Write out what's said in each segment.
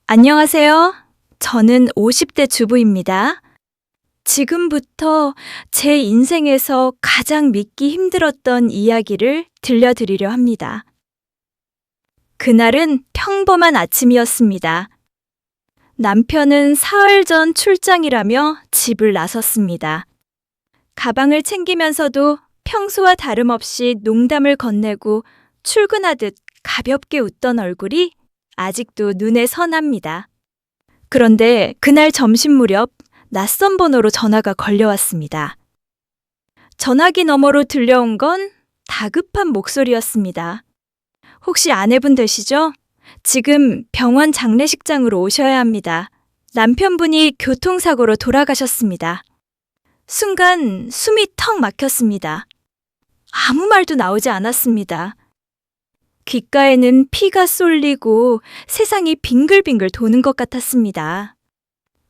안녕하세요. 저는 50대 주부입니다. 지금부터 제 인생에서 가장 믿기 힘들었던 이야기를 들려드리려 합니다. 그날은 평범한 아침이었습니다. 남편은 사흘 전 출장이라며 집을 나섰습니다. 가방을 챙기면서도 평소와 다름없이 농담을 건네고 출근하듯 가볍게 웃던 얼굴이 아직도 눈에 선합니다. 그런데 그날 점심 무렵 낯선 번호로 전화가 걸려왔습니다. 전화기 너머로 들려온 건 다급한 목소리였습니다. 혹시 아내분 되시죠? 지금 병원 장례식장으로 오셔야 합니다. 남편분이 교통사고로 돌아가셨습니다. 순간 숨이 턱 막혔습니다. 아무 말도 나오지 않았습니다. 귓가에는 피가 쏠리고 세상이 빙글빙글 도는 것 같았습니다.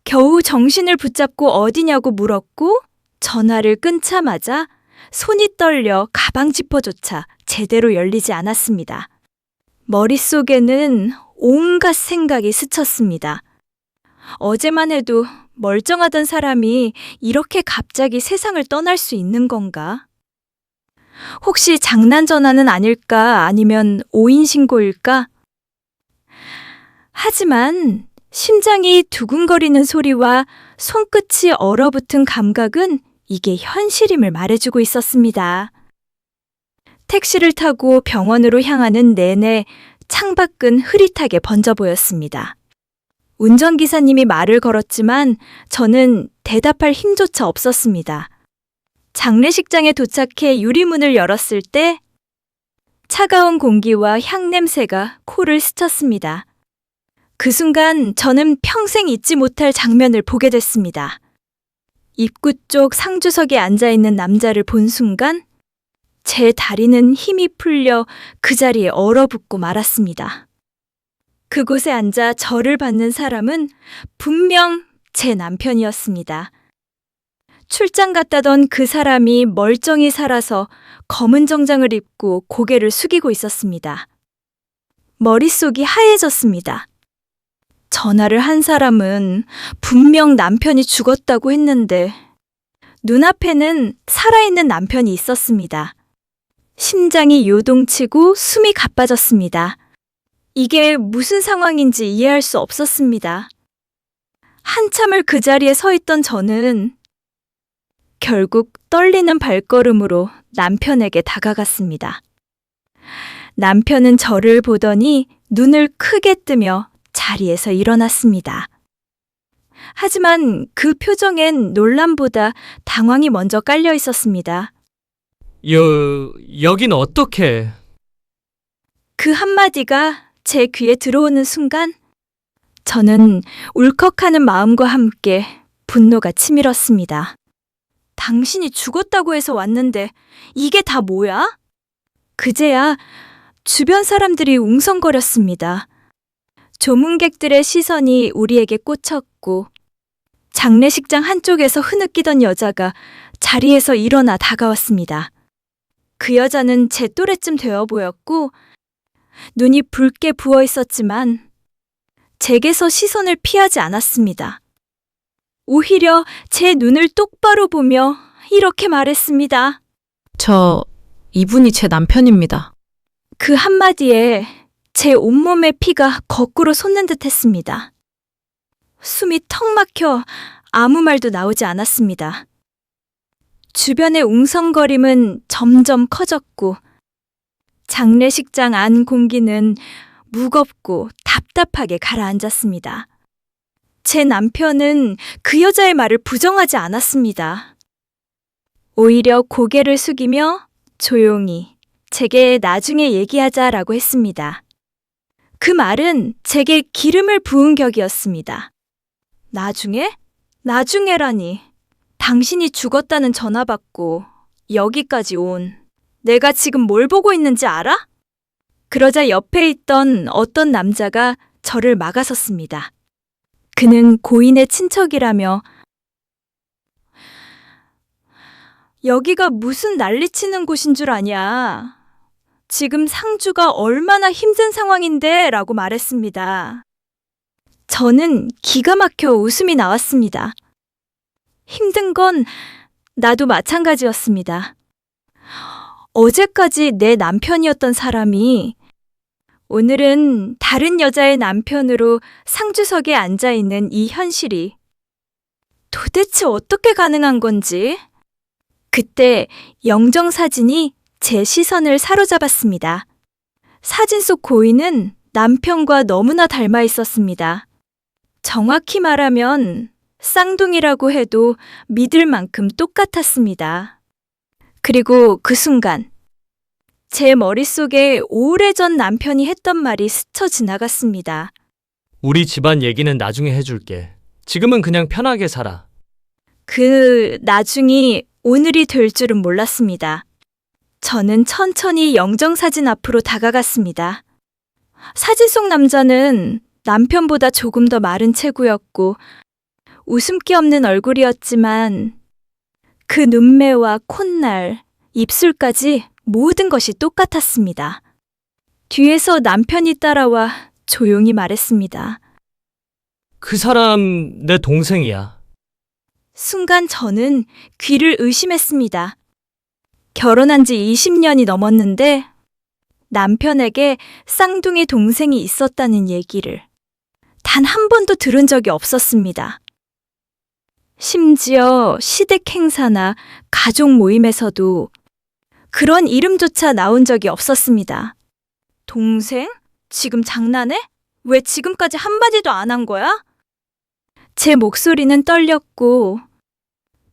겨우 정신을 붙잡고 어디냐고 물었고 전화를 끊자마자 손이 떨려 가방 지퍼조차 제대로 열리지 않았습니다. 머릿속에는 온갖 생각이 스쳤습니다. 어제만 해도 멀쩡하던 사람이 이렇게 갑자기 세상을 떠날 수 있는 건가? 혹시 장난 전화는 아닐까? 아니면 오인 신고일까? 하지만 심장이 두근거리는 소리와 손끝이 얼어붙은 감각은 이게 현실임을 말해주고 있었습니다. 택시를 타고 병원으로 향하는 내내 창밖은 흐릿하게 번져 보였습니다. 운전기사님이 말을 걸었지만 저는 대답할 힘조차 없었습니다. 장례식장에 도착해 유리문을 열었을 때 차가운 공기와 향 냄새가 코를 스쳤습니다. 그 순간 저는 평생 잊지 못할 장면을 보게 됐습니다. 입구 쪽 상주석에 앉아있는 남자를 본 순간 제 다리는 힘이 풀려 그 자리에 얼어붙고 말았습니다. 그곳에 앉아 저를 받는 사람은 분명 제 남편이었습니다. 출장 갔다던 그 사람이 멀쩡히 살아서 검은 정장을 입고 고개를 숙이고 있었습니다. 머릿속이 하얘졌습니다. 전화를 한 사람은 분명 남편이 죽었다고 했는데 눈앞에는 살아있는 남편이 있었습니다. 심장이 요동치고 숨이 가빠졌습니다. 이게 무슨 상황인지 이해할 수 없었습니다. 한참을 그 자리에 서 있던 저는 결국 떨리는 발걸음으로 남편에게 다가갔습니다. 남편은 저를 보더니 눈을 크게 뜨며 자리에서 일어났습니다. 하지만 그 표정엔 놀람보다 당황이 먼저 깔려 있었습니다. 여긴 어떻게? 그 한마디가 제 귀에 들어오는 순간 저는 울컥하는 마음과 함께 분노가 치밀었습니다. 당신이 죽었다고 해서 왔는데 이게 다 뭐야? 그제야 주변 사람들이 웅성거렸습니다. 조문객들의 시선이 우리에게 꽂혔고 장례식장 한쪽에서 흐느끼던 여자가 자리에서 일어나 다가왔습니다. 그 여자는 제 또래쯤 되어 보였고 눈이 붉게 부어 있었지만 제게서 시선을 피하지 않았습니다. 오히려 제 눈을 똑바로 보며 이렇게 말했습니다. 이분이 제 남편입니다. 그 한마디에 제 온몸의 피가 거꾸로 솟는 듯 했습니다. 숨이 턱 막혀 아무 말도 나오지 않았습니다. 주변의 웅성거림은 점점 커졌고 장례식장 안 공기는 무겁고 답답하게 가라앉았습니다. 제 남편은 그 여자의 말을 부정하지 않았습니다. 오히려 고개를 숙이며 조용히 제게 나중에 얘기하자라고 했습니다. 그 말은 제게 기름을 부은 격이었습니다. 나중에? 나중에라니. 당신이 죽었다는 전화 받고 여기까지 온 내가 지금 뭘 보고 있는지 알아? 그러자 옆에 있던 어떤 남자가 저를 막아섰습니다. 그는 고인의 친척이라며 여기가 무슨 난리치는 곳인 줄 아냐. 지금 상주가 얼마나 힘든 상황인데 라고 말했습니다. 저는 기가 막혀 웃음이 나왔습니다. 힘든 건 나도 마찬가지였습니다. 어제까지 내 남편이었던 사람이 오늘은 다른 여자의 남편으로 상주석에 앉아 있는 이 현실이 도대체 어떻게 가능한 건지. 그때 영정 사진이 제 시선을 사로잡았습니다. 사진 속 고인은 남편과 너무나 닮아 있었습니다. 정확히 말하면 쌍둥이라고 해도 믿을 만큼 똑같았습니다. 그리고 그 순간 제 머릿속에 오래전 남편이 했던 말이 스쳐 지나갔습니다. 우리 집안 얘기는 나중에 해줄게. 지금은 그냥 편하게 살아. 그 나중이 오늘이 될 줄은 몰랐습니다. 저는 천천히 영정사진 앞으로 다가갔습니다. 사진 속 남자는 남편보다 조금 더 마른 체구였고 웃음기 없는 얼굴이었지만 그 눈매와 콧날, 입술까지 모든 것이 똑같았습니다. 뒤에서 남편이 따라와 조용히 말했습니다. 그 사람 내 동생이야. 순간 저는 귀를 의심했습니다. 결혼한 지 20년이 넘었는데 남편에게 쌍둥이 동생이 있었다는 얘기를 단 한 번도 들은 적이 없었습니다. 심지어 시댁 행사나 가족 모임에서도 그런 이름조차 나온 적이 없었습니다. 동생? 지금 장난해? 왜 지금까지 한마디도 안 한 거야? 제 목소리는 떨렸고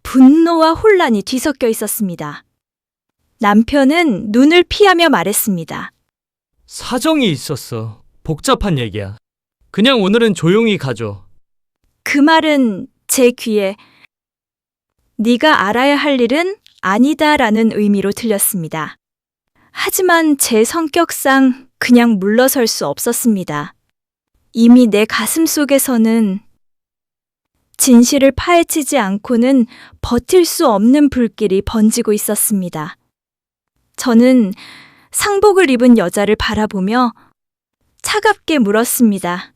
분노와 혼란이 뒤섞여 있었습니다. 남편은 눈을 피하며 말했습니다. 사정이 있었어. 복잡한 얘기야. 그냥 오늘은 조용히 가줘. 그 말은 제 귀에 네가 알아야 할 일은 아니다라는 의미로 들렸습니다. 하지만 제 성격상 그냥 물러설 수 없었습니다. 이미 내 가슴 속에서는 진실을 파헤치지 않고는 버틸 수 없는 불길이 번지고 있었습니다. 저는 상복을 입은 여자를 바라보며 차갑게 물었습니다.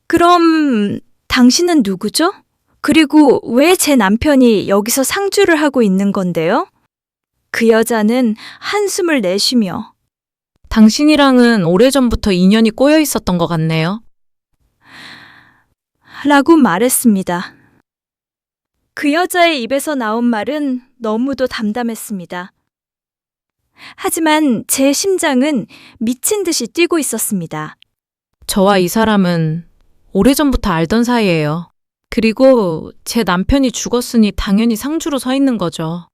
그럼 당신은 누구죠? 그리고 왜 제 남편이 여기서 상주를 하고 있는 건데요? 그 여자는 한숨을 내쉬며 당신이랑은 오래전부터 인연이 꼬여 있었던 것 같네요. 라고 말했습니다. 그 여자의 입에서 나온 말은 너무도 담담했습니다. 하지만 제 심장은 미친 듯이 뛰고 있었습니다. 저와 이 사람은 오래전부터 알던 사이예요. 그리고 제 남편이 죽었으니 당연히 상주로 서 있는 거죠.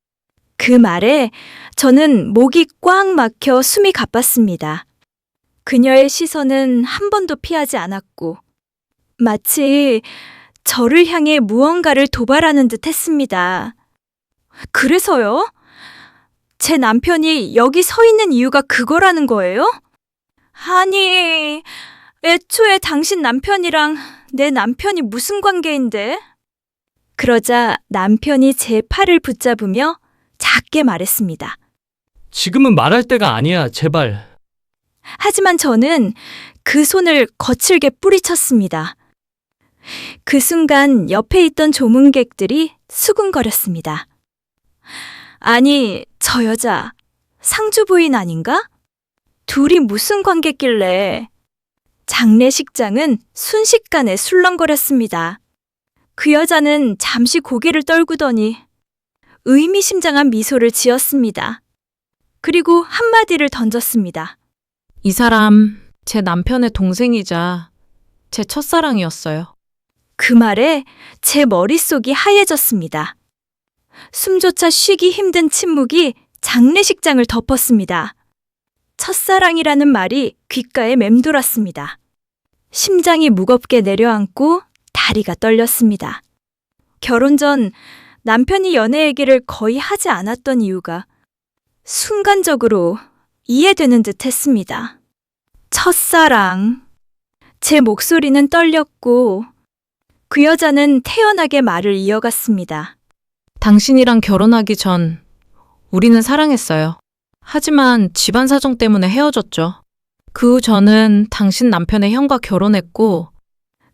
그 말에 저는 목이 꽉 막혀 숨이 가빴습니다. 그녀의 시선은 한 번도 피하지 않았고 마치 저를 향해 무언가를 도발하는 듯 했습니다. 그래서요? 제 남편이 여기 서 있는 이유가 그거라는 거예요? 아니, 애초에 당신 남편이랑 내 남편이 무슨 관계인데? 그러자 남편이 제 팔을 붙잡으며 작게 말했습니다. 지금은 말할 때가 아니야. 제발. 하지만 저는 그 손을 거칠게 뿌리쳤습니다. 그 순간 옆에 있던 조문객들이 수군거렸습니다. 아니, 저 여자 상주 부인 아닌가? 둘이 무슨 관계길래? 장례식장은 순식간에 술렁거렸습니다. 그 여자는 잠시 고개를 떨구더니 의미심장한 미소를 지었습니다. 그리고 한마디를 던졌습니다. 이 사람 제 남편의 동생이자 제 첫사랑이었어요. 그 말에 제 머릿속이 하얘졌습니다. 숨조차 쉬기 힘든 침묵이 장례식장을 덮었습니다. 첫사랑이라는 말이 귓가에 맴돌았습니다. 심장이 무겁게 내려앉고 다리가 떨렸습니다. 결혼 전 남편이 연애 얘기를 거의 하지 않았던 이유가 순간적으로 이해되는 듯 했습니다. 첫사랑. 제 목소리는 떨렸고 그 여자는 태연하게 말을 이어갔습니다. 당신이랑 결혼하기 전 우리는 사랑했어요. 하지만 집안 사정 때문에 헤어졌죠. 그 후 저는 당신 남편의 형과 결혼했고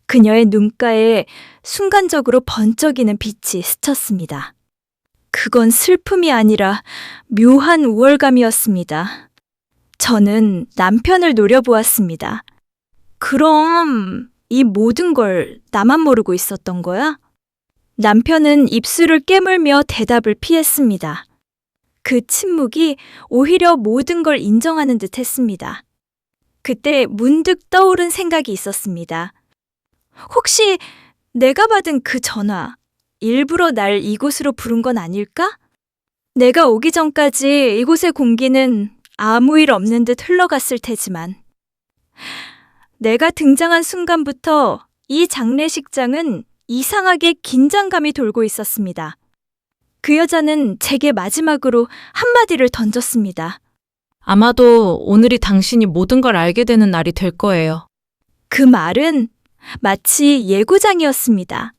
그녀의 눈가에 순간적으로 번쩍이는 빛이 스쳤습니다. 그건 슬픔이 아니라 묘한 우월감이었습니다. 저는 남편을 노려보았습니다. 그럼 이 모든 걸 나만 모르고 있었던 거야? 남편은 입술을 깨물며 대답을 피했습니다. 그 침묵이 오히려 모든 걸 인정하는 듯 했습니다. 그때 문득 떠오른 생각이 있었습니다. 혹시 내가 받은 그 전화, 일부러 날 이곳으로 부른 건 아닐까? 내가 오기 전까지 이곳의 공기는 아무 일 없는 듯 흘러갔을 테지만, 내가 등장한 순간부터 이 장례식장은 이상하게 긴장감이 돌고 있었습니다. 그 여자는 제게 마지막으로 한마디를 던졌습니다. 아마도 오늘이 당신이 모든 걸 알게 되는 날이 될 거예요. 그 말은 마치 예고장이었습니다.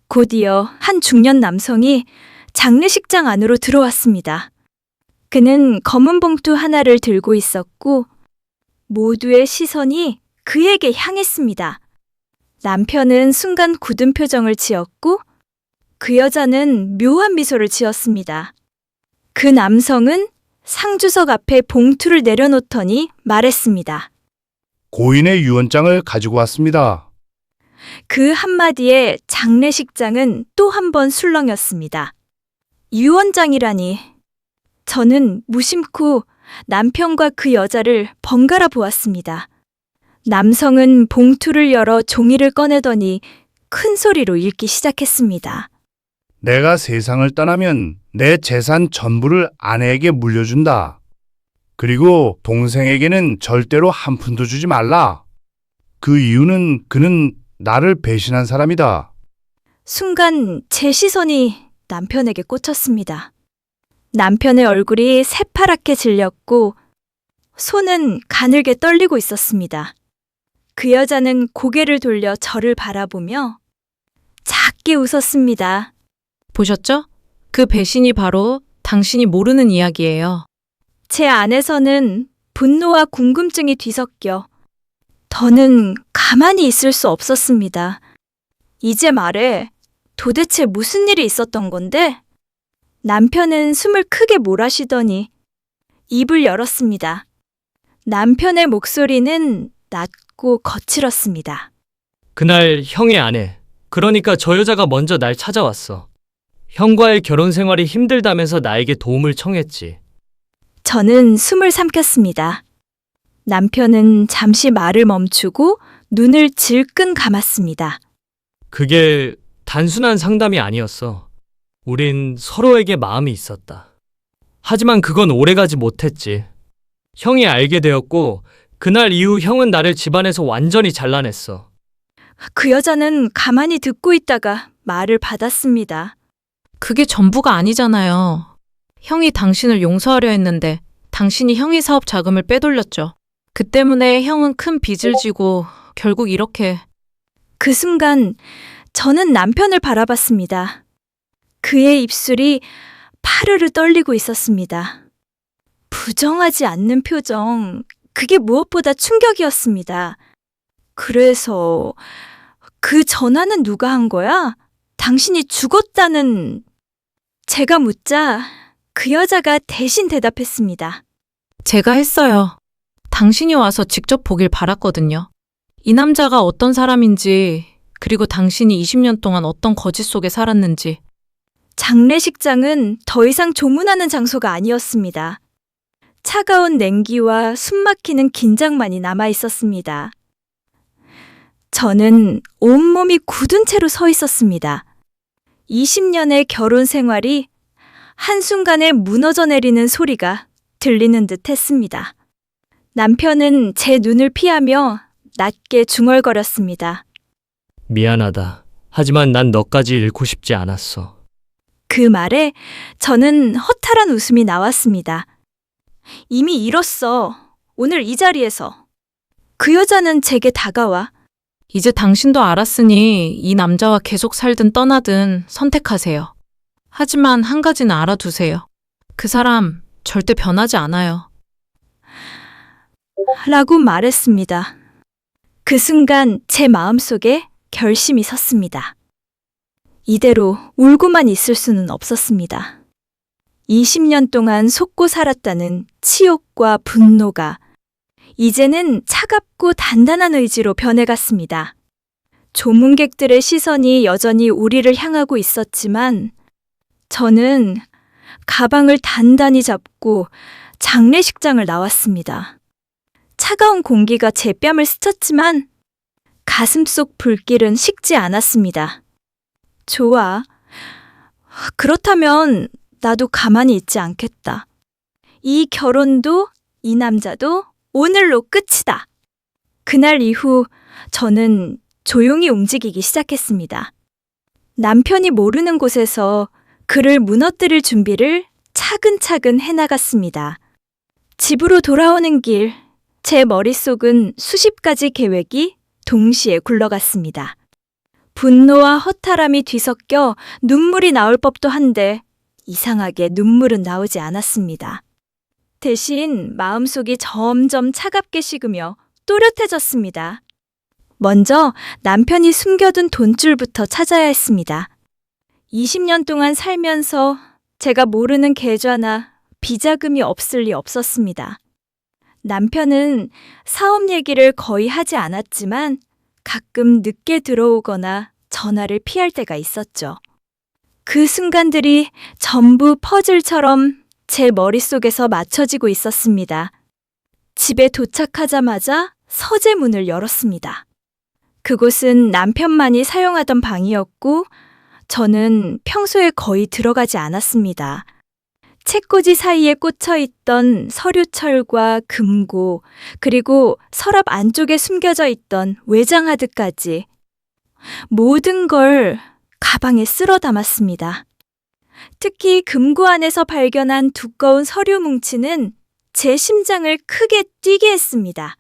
곧이어 한 중년 남성이 장례식장 안으로 들어왔습니다. 그는 검은 봉투 하나를 들고 있었고 모두의 시선이 그에게 향했습니다. 남편은 순간 굳은 표정을 지었고 그 여자는 묘한 미소를 지었습니다. 그 남성은 상주석 앞에 봉투를 내려놓더니 말했습니다. 고인의 유언장을 가지고 왔습니다. 그 한마디에 장례식장은 또 한 번 술렁였습니다. 유언장이라니. 저는 무심코 남편과 그 여자를 번갈아 보았습니다. 남성은 봉투를 열어 종이를 꺼내더니 큰 소리로 읽기 시작했습니다. 내가 세상을 떠나면 내 재산 전부를 아내에게 물려준다. 그리고 동생에게는 절대로 한 푼도 주지 말라. 그 이유는 그는 나를 배신한 사람이다. 순간 제 시선이 남편에게 꽂혔습니다. 남편의 얼굴이 새파랗게 질렸고 손은 가늘게 떨리고 있었습니다. 그 여자는 고개를 돌려 저를 바라보며 작게 웃었습니다. 보셨죠? 그 배신이 바로 당신이 모르는 이야기예요. 제 안에서는 분노와 궁금증이 뒤섞여 더는 가만히 있을 수 없었습니다. 이제 말해, 도대체 무슨 일이 있었던 건데? 남편은 숨을 크게 몰아쉬더니 입을 열었습니다. 남편의 목소리는 낮고 거칠었습니다. 그날 형의 아내, 그러니까 저 여자가 먼저 날 찾아왔어. 형과의 결혼 생활이 힘들다면서 나에게 도움을 청했지. 저는 숨을 삼켰습니다. 남편은 잠시 말을 멈추고 눈을 질끈 감았습니다. 그게 단순한 상담이 아니었어. 우린 서로에게 마음이 있었다. 하지만 그건 오래가지 못했지. 형이 알게 되었고 그날 이후 형은 나를 집안에서 완전히 잘라냈어. 그 여자는 가만히 듣고 있다가 말을 받았습니다. 그게 전부가 아니잖아요. 형이 당신을 용서하려 했는데 당신이 형의 사업 자금을 빼돌렸죠. 그 때문에 형은 큰 빚을 지고 결국 이렇게. 그 순간 저는 남편을 바라봤습니다. 그의 입술이 파르르 떨리고 있었습니다. 부정하지 않는 표정, 그게 무엇보다 충격이었습니다. 그래서 그 전화는 누가 한 거야? 당신이 죽었다는... 제가 묻자 그 여자가 대신 대답했습니다. 제가 했어요. 당신이 와서 직접 보길 바랐거든요. 이 남자가 어떤 사람인지, 그리고 당신이 20년 동안 어떤 거짓 속에 살았는지. 장례식장은 더 이상 조문하는 장소가 아니었습니다. 차가운 냉기와 숨막히는 긴장만이 남아 있었습니다. 저는 온몸이 굳은 채로 서 있었습니다. 20년의 결혼 생활이 한순간에 무너져 내리는 소리가 들리는 듯 했습니다. 남편은 제 눈을 피하며 낮게 중얼거렸습니다. 미안하다. 하지만 난 너까지 잃고 싶지 않았어. 그 말에 저는 허탈한 웃음이 나왔습니다. 이미 잃었어. 오늘 이 자리에서. 그 여자는 제게 다가와 이제 당신도 알았으니 이 남자와 계속 살든 떠나든 선택하세요. 하지만 한 가지는 알아두세요. 그 사람 절대 변하지 않아요. 라고 말했습니다. 그 순간 제 마음속에 결심이 섰습니다. 이대로 울고만 있을 수는 없었습니다. 20년 동안 속고 살았다는 치욕과 분노가 이제는 차갑고 단단한 의지로 변해갔습니다. 조문객들의 시선이 여전히 우리를 향하고 있었지만 저는 가방을 단단히 잡고 장례식장을 나왔습니다. 차가운 공기가 제 뺨을 스쳤지만 가슴속 불길은 식지 않았습니다. 좋아. 그렇다면 나도 가만히 있지 않겠다. 이 결혼도 이 남자도 오늘로 끝이다. 그날 이후 저는 조용히 움직이기 시작했습니다. 남편이 모르는 곳에서 그를 무너뜨릴 준비를 차근차근 해나갔습니다. 집으로 돌아오는 길, 제 머릿속은 수십 가지 계획이 동시에 굴러갔습니다. 분노와 허탈함이 뒤섞여 눈물이 나올 법도 한데 이상하게 눈물은 나오지 않았습니다. 대신 마음속이 점점 차갑게 식으며 또렷해졌습니다. 먼저 남편이 숨겨둔 돈줄부터 찾아야 했습니다. 20년 동안 살면서 제가 모르는 계좌나 비자금이 없을 리 없었습니다. 남편은 사업 얘기를 거의 하지 않았지만 가끔 늦게 들어오거나 전화를 피할 때가 있었죠. 그 순간들이 전부 퍼즐처럼 제 머릿속에서 맞춰지고 있었습니다. 집에 도착하자마자 서재문을 열었습니다. 그곳은 남편만이 사용하던 방이었고 저는 평소에 거의 들어가지 않았습니다. 책꽂이 사이에 꽂혀 있던 서류철과 금고, 그리고 서랍 안쪽에 숨겨져 있던 외장하드까지 모든 걸 가방에 쓸어 담았습니다. 특히 금고 안에서 발견한 두꺼운 서류 뭉치는 제 심장을 크게 뛰게 했습니다.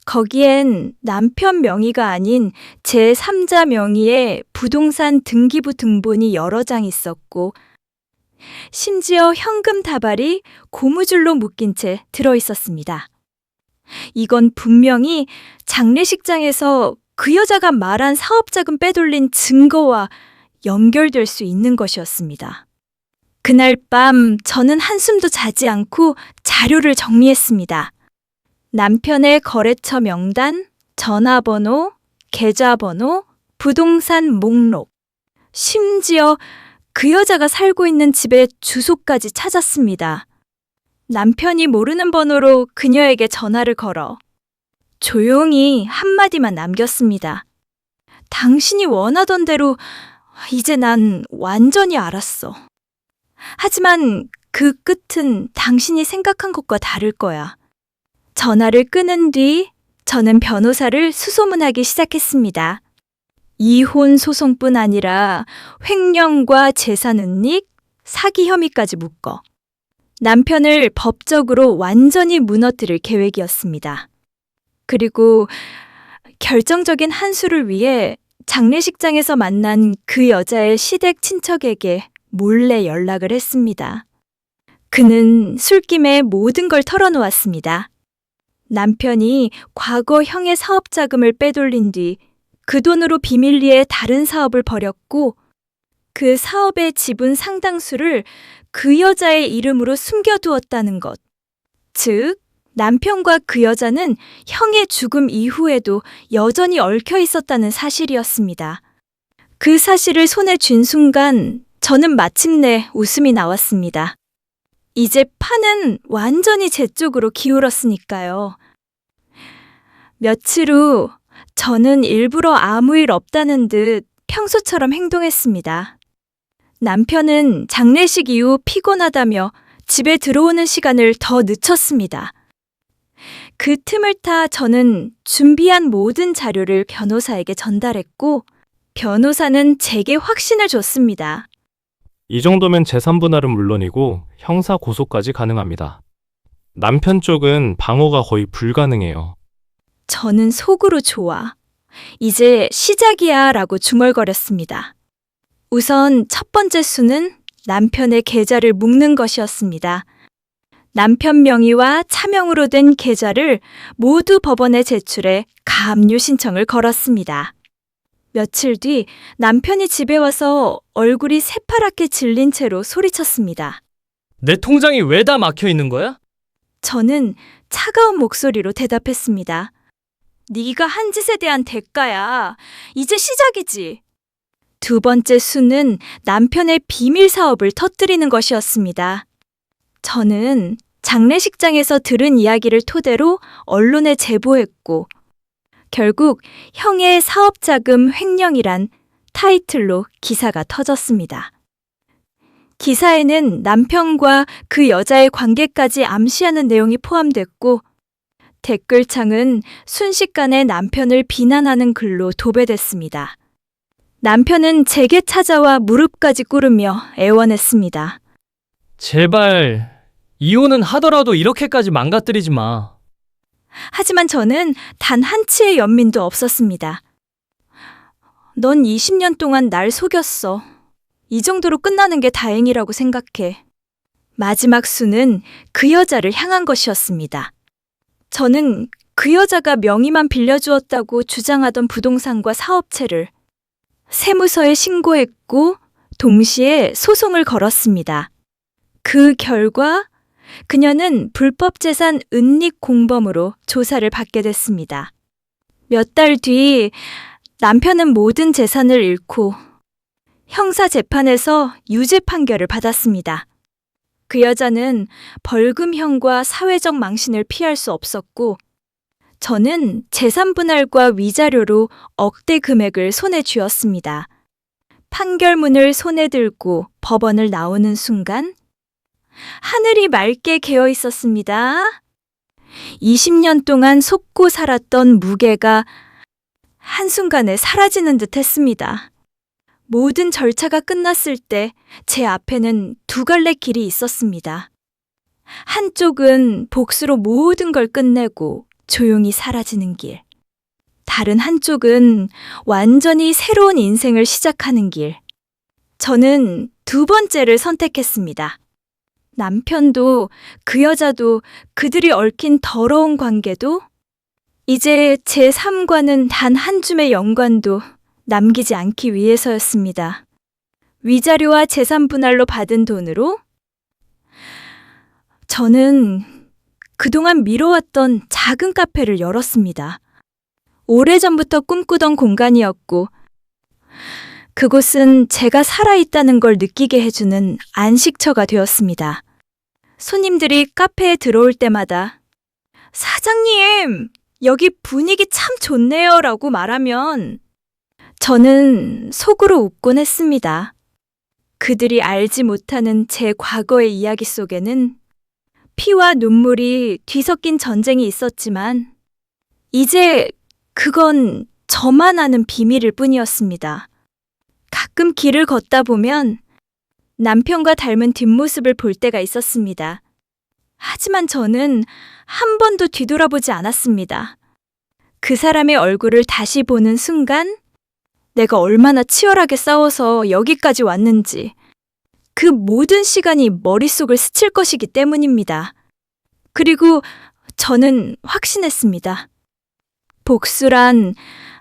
거기엔 남편 명의가 아닌 제3자 명의의 부동산 등기부 등본이 여러 장 있었고 심지어 현금 다발이 고무줄로 묶인 채 들어있었습니다. 이건 분명히 장례식장에서 그 여자가 말한 사업자금 빼돌린 증거와 연결될 수 있는 것이었습니다. 그날 밤 저는 한숨도 자지 않고 자료를 정리했습니다. 남편의 거래처 명단, 전화번호, 계좌번호, 부동산 목록, 심지어 그 여자가 살고 있는 집의 주소까지 찾았습니다. 남편이 모르는 번호로 그녀에게 전화를 걸어 조용히 한마디만 남겼습니다. 당신이 원하던 대로 이제 난 완전히 알았어. 하지만 그 끝은 당신이 생각한 것과 다를 거야. 전화를 끊은 뒤 저는 변호사를 수소문하기 시작했습니다. 이혼 소송뿐 아니라 횡령과 재산 은닉, 사기 혐의까지 묶어 남편을 법적으로 완전히 무너뜨릴 계획이었습니다. 그리고 결정적인 한 수를 위해 장례식장에서 만난 그 여자의 시댁 친척에게 몰래 연락을 했습니다. 그는 술김에 모든 걸 털어놓았습니다. 남편이 과거 형의 사업 자금을 빼돌린 뒤 그 돈으로 비밀리에 다른 사업을 벌였고 그 사업의 지분 상당수를 그 여자의 이름으로 숨겨두었다는 것. 즉, 남편과 그 여자는 형의 죽음 이후에도 여전히 얽혀 있었다는 사실이었습니다. 그 사실을 손에 쥔 순간 저는 마침내 웃음이 나왔습니다. 이제 판은 완전히 제 쪽으로 기울었으니까요. 며칠 후 저는 일부러 아무 일 없다는 듯 평소처럼 행동했습니다. 남편은 장례식 이후 피곤하다며 집에 들어오는 시간을 더 늦췄습니다. 그 틈을 타 저는 준비한 모든 자료를 변호사에게 전달했고 변호사는 제게 확신을 줬습니다. 이 정도면 재산 분할은 물론이고 형사 고소까지 가능합니다. 남편 쪽은 방어가 거의 불가능해요. 저는 속으로 좋아. 이제 시작이야 라고 중얼거렸습니다. 우선 첫 번째 수는 남편의 계좌를 묶는 것이었습니다. 남편 명의와 차명으로 된 계좌를 모두 법원에 제출해 가압류 신청을 걸었습니다. 며칠 뒤 남편이 집에 와서 얼굴이 새파랗게 질린 채로 소리쳤습니다. 내 통장이 왜 다 막혀 있는 거야? 저는 차가운 목소리로 대답했습니다. 네가 한 짓에 대한 대가야. 이제 시작이지. 두 번째 수는 남편의 비밀 사업을 터뜨리는 것이었습니다. 저는 장례식장에서 들은 이야기를 토대로 언론에 제보했고, 결국 형의 사업자금 횡령이란 타이틀로 기사가 터졌습니다. 기사에는 남편과 그 여자의 관계까지 암시하는 내용이 포함됐고, 댓글창은 순식간에 남편을 비난하는 글로 도배됐습니다. 남편은 제게 찾아와 무릎까지 꿇으며 애원했습니다. 제발 이혼은 하더라도 이렇게까지 망가뜨리지 마. 하지만 저는 단 한치의 연민도 없었습니다. 넌 20년 동안 날 속였어. 이 정도로 끝나는 게 다행이라고 생각해. 마지막 수는 그 여자를 향한 것이었습니다. 저는 그 여자가 명의만 빌려주었다고 주장하던 부동산과 사업체를 세무서에 신고했고 동시에 소송을 걸었습니다. 그 결과 그녀는 불법재산 은닉 공범으로 조사를 받게 됐습니다. 몇 달 뒤 남편은 모든 재산을 잃고 형사재판에서 유죄 판결을 받았습니다. 그 여자는 벌금형과 사회적 망신을 피할 수 없었고, 저는 재산 분할과 위자료로 억대 금액을 손에 쥐었습니다. 판결문을 손에 들고 법원을 나오는 순간 하늘이 맑게 개어 있었습니다. 20년 동안 속고 살았던 무게가 한순간에 사라지는 듯 했습니다. 모든 절차가 끝났을 때 제 앞에는 두 갈래 길이 있었습니다. 한쪽은 복수로 모든 걸 끝내고 조용히 사라지는 길. 다른 한쪽은 완전히 새로운 인생을 시작하는 길. 저는 두 번째를 선택했습니다. 남편도 그 여자도 그들이 얽힌 더러운 관계도 이제 제 삶과는 단 한 줌의 연관도 남기지 않기 위해서였습니다. 위자료와 재산 분할로 받은 돈으로 저는 그동안 미뤄왔던 작은 카페를 열었습니다. 오래전부터 꿈꾸던 공간이었고, 그곳은 제가 살아있다는 걸 느끼게 해주는 안식처가 되었습니다. 손님들이 카페에 들어올 때마다 사장님, 여기 분위기 참 좋네요 라고 말하면 저는 속으로 웃곤 했습니다. 그들이 알지 못하는 제 과거의 이야기 속에는 피와 눈물이 뒤섞인 전쟁이 있었지만 이제 그건 저만 아는 비밀일 뿐이었습니다. 가끔 길을 걷다 보면 남편과 닮은 뒷모습을 볼 때가 있었습니다. 하지만 저는 한 번도 뒤돌아보지 않았습니다. 그 사람의 얼굴을 다시 보는 순간 내가 얼마나 치열하게 싸워서 여기까지 왔는지 그 모든 시간이 머릿속을 스칠 것이기 때문입니다. 그리고 저는 확신했습니다. 복수란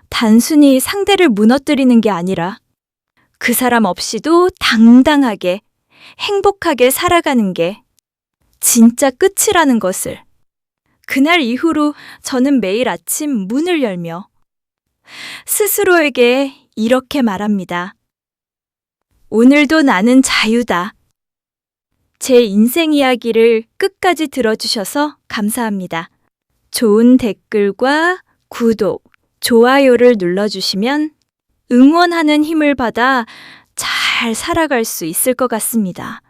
단순히 상대를 무너뜨리는 게 아니라 그 사람 없이도 당당하게 행복하게 살아가는 게 진짜 끝이라는 것을. 그날 이후로 저는 매일 아침 문을 열며 스스로에게 이렇게 말합니다. 오늘도 나는 자유다. 제 인생 이야기를 끝까지 들어주셔서 감사합니다. 좋은 댓글과 구독, 좋아요를 눌러주시면 응원하는 힘을 받아 잘 살아갈 수 있을 것 같습니다.